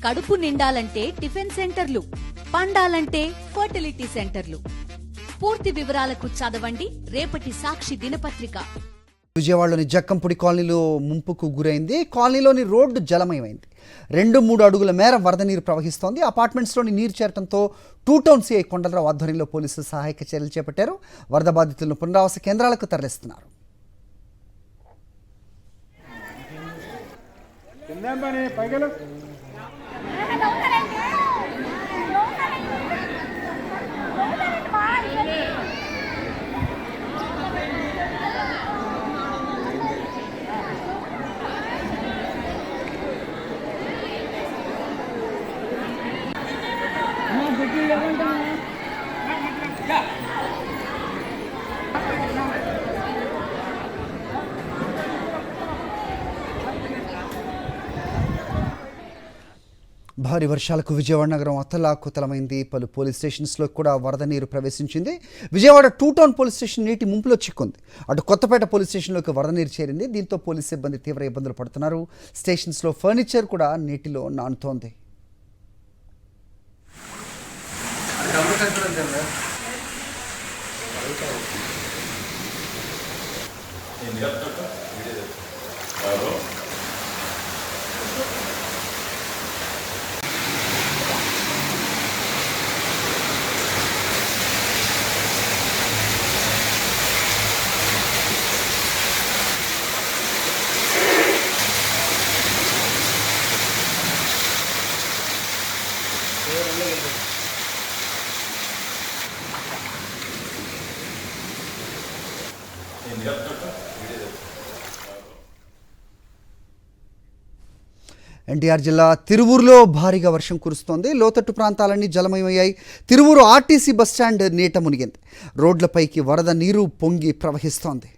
కడుపు నిండాలంటే టిఫిన్ సెంటర్లు, పండాలంటే ఫర్టిలిటీ సెంటర్లు. పూర్తి వివరాలకు చదవండి రేపటి సాక్షి దినపత్రిక. విజయవాడలోని జక్కంపూడి కాలనీలో ముంపుకు గురైంది. కాలనీలోని రోడ్డు జలమయమైంది. 2-3 అడుగుల మేర వరద నీరు ప్రవహిస్తోంది. అపార్ట్మెంట్స్లోని నీరు చేరడంతో టూ టౌన్ సిఐ కొండలరావు ఆధ్వర్యంలో పోలీసులు సహాయక చర్యలు చేపట్టారు. వరద బాధితులను పునరావాస కేంద్రాలకు తరలిస్తున్నారు. భారీ వర్షాలకు విజయవాడ నగరం అతలాకుతలమైంది. పలు పోలీస్ స్టేషన్స్లో కూడా వరద నీరు ప్రవేశించింది. Vijayawada two town police station నీటి ముంపులో చిక్కుంది. అటు కొత్తపేట పోలీస్ స్టేషన్లోకి వరద నీరు చేరింది. దీంతో పోలీస్ సిబ్బంది తీవ్ర ఇబ్బందులు పడుతున్నారు. స్టేషన్స్లో ఫర్నిచర్ కూడా నీటిలో నానుతోంది. ఎన్టీఆర్ జిల్లా తిరువూరులో భారీగా వర్షం కురుస్తోంది. లోతట్టు ప్రాంతాలన్నీ జలమయమయ్యాయి. తిరువూరు ఆర్టీసీ బస్టాండ్ నీట మునిగింది. రోడ్లపైకి వరద నీరు పొంగి ప్రవహిస్తోంది.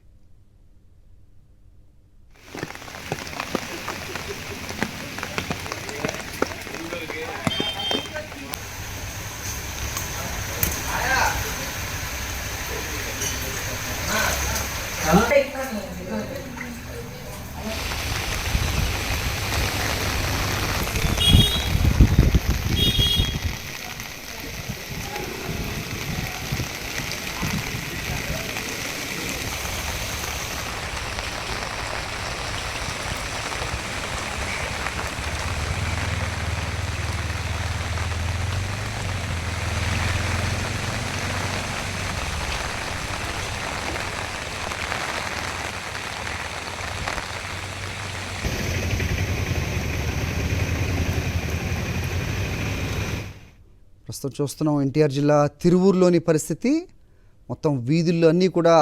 ప్రస్తుతం చూస్తున్నాం ఎన్టీఆర్ జిల్లా తిరువూరులోని పరిస్థితి. మొత్తం వీధుల్లో అన్నీ కూడా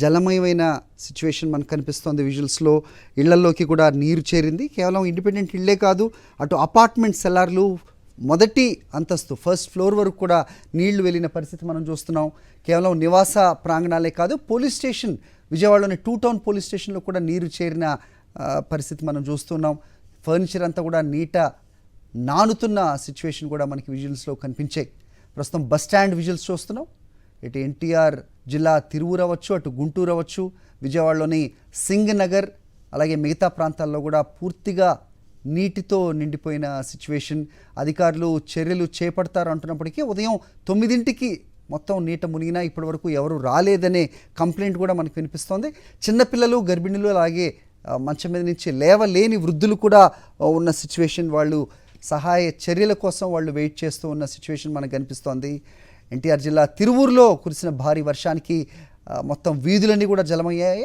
జలమయమైన సిచ్యువేషన్ మనకు కనిపిస్తోంది. విజువల్స్లో ఇళ్లలోకి కూడా నీరు చేరింది. కేవలం ఇండిపెండెంట్ ఇళ్లే కాదు, అటు అపార్ట్మెంట్ సెల్లార్లు మొదటి అంతస్తు ఫస్ట్ ఫ్లోర్ వరకు కూడా నీళ్లు వెళ్ళిన పరిస్థితి మనం చూస్తున్నాం. కేవలం నివాస ప్రాంగణాలే కాదు, పోలీస్ స్టేషన్ విజయవాడలోని టూ టౌన్ పోలీస్ స్టేషన్లో కూడా నీరు చేరిన పరిస్థితి మనం చూస్తున్నాం. ఫర్నిచర్ అంతా కూడా నీట నానుతున్న సిచ్యువేషన్ కూడా మనకి విజువల్స్లో కనిపించాయి. ప్రస్తుతం బస్ స్టాండ్ విజువల్స్ చూస్తున్నాం. ఇటు ఎన్టీఆర్ జిల్లా తిరువూరు అవ్వచ్చు, అటు గుంటూరు అవ్వచ్చు, విజయవాడలోని సింగ్ నగర్, అలాగే మిగతా ప్రాంతాల్లో కూడా పూర్తిగా నీటితో నిండిపోయిన సిచ్యువేషన్. అధికారులు చర్యలు చేపడతారు అంటున్నప్పటికీ ఉదయం 9ంటికి మొత్తం నీట మునిగినా ఇప్పటివరకు ఎవరు రాలేదనే కంప్లైంట్ కూడా మనకు వినిపిస్తోంది. చిన్నపిల్లలు, గర్భిణులు, అలాగే మంచం మీద నుంచి లేవలేని వృద్ధులు కూడా ఉన్న సిచ్యువేషన్. వాళ్ళు సహాయ చర్యల కోసం వాళ్ళు వెయిట్ చేస్తూ ఉన్న సిచ్యువేషన్ మనకు కనిపిస్తోంది. ఎన్టీఆర్ జిల్లా తిరువూరులో కురిసిన భారీ వర్షానికి మొత్తం వీధులన్నీ కూడా జలమయ్యాయి.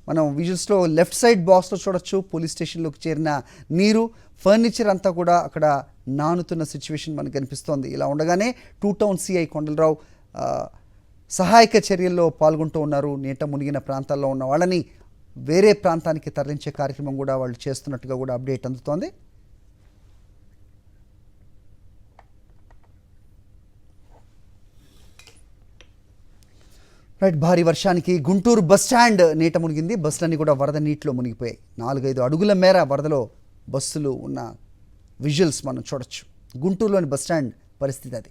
మనం విజువల్స్లో లెఫ్ట్ సైడ్ బాక్స్లో చూడొచ్చు పోలీస్ స్టేషన్లోకి చేరిన నీరు, ఫర్నిచర్ అంతా కూడా అక్కడ నానుతున్న సిచ్యువేషన్ మనకు కనిపిస్తోంది. ఇలా ఉండగానే టూ టౌన్ సిఐ కొండలరావు సహాయక చర్యల్లో పాల్గొంటూ ఉన్నారు. నీట మునిగిన ప్రాంతాల్లో ఉన్న వాళ్ళని వేరే ప్రాంతానికి తరలించే కార్యక్రమం కూడా వాళ్ళు చేస్తున్నట్టుగా కూడా అప్డేట్ అందుతోంది. రైట్, భారీ వర్షానికి గుంటూరు బస్ స్టాండ్ నీట మునిగింది. బస్సులన్నీ కూడా వరద నీటిలో మునిగిపోయాయి. 4-5 అడుగుల మేర వరదలో బస్సులు ఉన్న విజువల్స్ మనం చూడొచ్చు. గుంటూరులోని బస్ స్టాండ్ పరిస్థితి అది.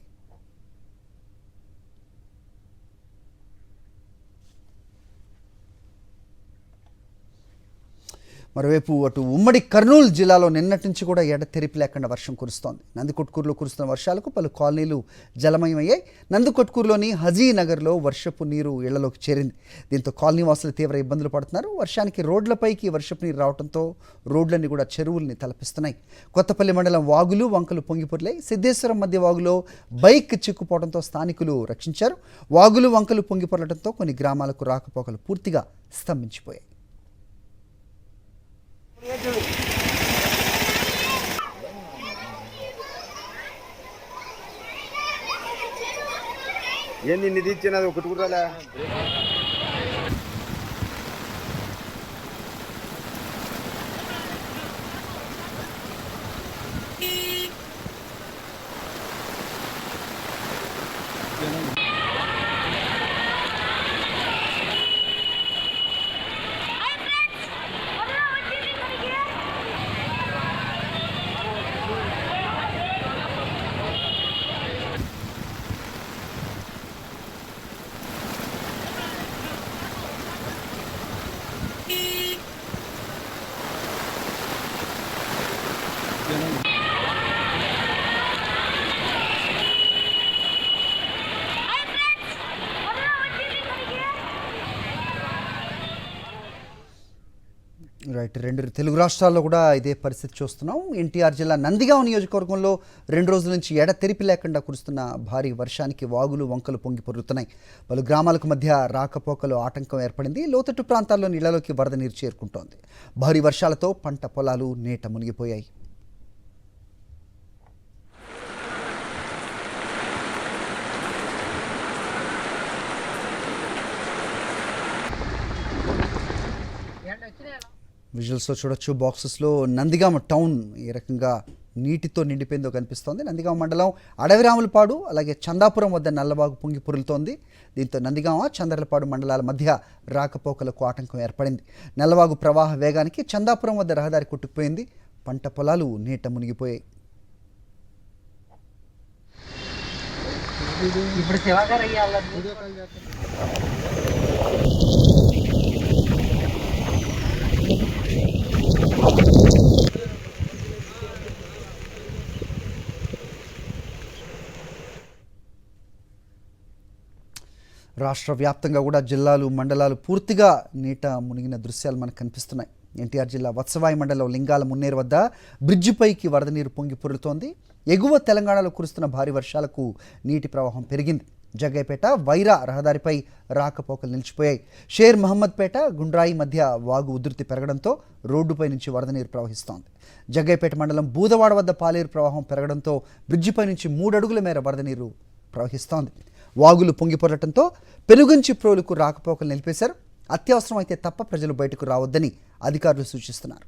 మరోవైపు అటు ఉమ్మడి కర్నూలు జిల్లాలో నిన్నటి నుంచి కూడా ఎడతెరిపి లేకుండా వర్షం కురుస్తోంది. నందికొట్కూరులో కురుస్తున్న వర్షాలకు పలు కాలనీలు జలమయమయ్యాయి. నందికొట్కూరులోని హజీనగర్లో వర్షపు నీరు ఇళ్లలోకి చేరింది. దీంతో కాలనీ వాసులు తీవ్ర ఇబ్బందులు పడుతున్నారు. వర్షానికి రోడ్లపైకి వర్షపు నీరు రావడంతో రోడ్లన్నీ కూడా చెరువుల్ని తలపిస్తున్నాయి. కొత్తపల్లి మండలం వాగులు వంకలు పొంగిపొర్లాయి. సిద్ధేశ్వరం మధ్య వాగులో బైక్ చిక్కుపోవడంతో స్థానికులు రక్షించారు. వాగులు వంకలు పొంగిపొరలడంతో కొన్ని గ్రామాలకు రాకపోకలు పూర్తిగా స్తంభించిపోయాయి. ఏంది నిధి ఇచ్చినది ఒకటి కూడా రైట్. రెండు తెలుగు రాష్ట్రాల్లో కూడా ఇదే పరిస్థితి చూస్తున్నాం. ఎన్టీఆర్ జిల్లా నందిగాం నియోజకవర్గంలో 2 రోజుల నుంచి ఎడతెరిపి లేకుండా కురుస్తున్న భారీ వర్షానికి వాగులు వంకలు పొంగి పొర్లుతున్నాయి. పలు గ్రామాలకు మధ్య రాకపోకలు ఆటంకం ఏర్పడింది. లోతట్టు ప్రాంతాల్లో నీళ్లలోకి వరద నీరు చేరుకుంటోంది. భారీ వర్షాలతో పంట పొలాలు నీట మునిగిపోయాయి. విజువల్స్లో చూడొచ్చు. బాక్సెస్లో నందిగామ టౌన్ ఏ రకంగా నీటితో నిండిపోయిందో కనిపిస్తోంది. నందిగామ మండలం అడవిరాములపాడు అలాగే చందాపురం వద్ద నల్లవాగు పొంగి పొరులుతోంది. దీంతో నందిగామ చంద్రలపాడు మండలాల మధ్య రాకపోకలకు ఆటంకం ఏర్పడింది. నల్లవాగు ప్రవాహ వేగానికి చందాపురం వద్ద రహదారి కొట్టుకుపోయింది. పంట పొలాలు నీట మునిగిపోయాయి. రాష్ట్ర వ్యాప్తంగా కూడా జిల్లాలు మండలాలు పూర్తిగా నీట మునిగిన దృశ్యాలు మనకు కనిపిస్తున్నాయి. ఎన్టీఆర్ జిల్లా వత్సవాయి మండలం లింగాల మున్నేరు వద్ద బ్రిడ్జిపైకి వరద నీరు పొంగి పొరులుతోంది. ఎగువ తెలంగాణలో కురుస్తున్న భారీ వర్షాలకు నీటి ప్రవాహం పెరిగింది. జగ్గైపేట వైరా రహదారిపై రాకపోకలు నిలిచిపోయాయి. షేర్ మహమ్మద్పేట గుండ్రాయి మధ్య వాగు ఉధృతి పెరగడంతో రోడ్డుపై నుంచి వరద నీరు ప్రవహిస్తోంది. జగ్గైపేట మండలం బూదవాడ వద్ద పాలేరు ప్రవాహం పెరగడంతో బ్రిడ్జిపై నుంచి 3 అడుగుల మేర వరద నీరు ప్రవహిస్తోంది. వాగులు పొంగిపొరటంతో పెనుగంచి ప్రోలుకు రాకపోకలు నిలిపేశారు. అత్యవసరం అయితే తప్ప ప్రజలు బయటకు రావద్దని అధికారులు సూచిస్తున్నారు.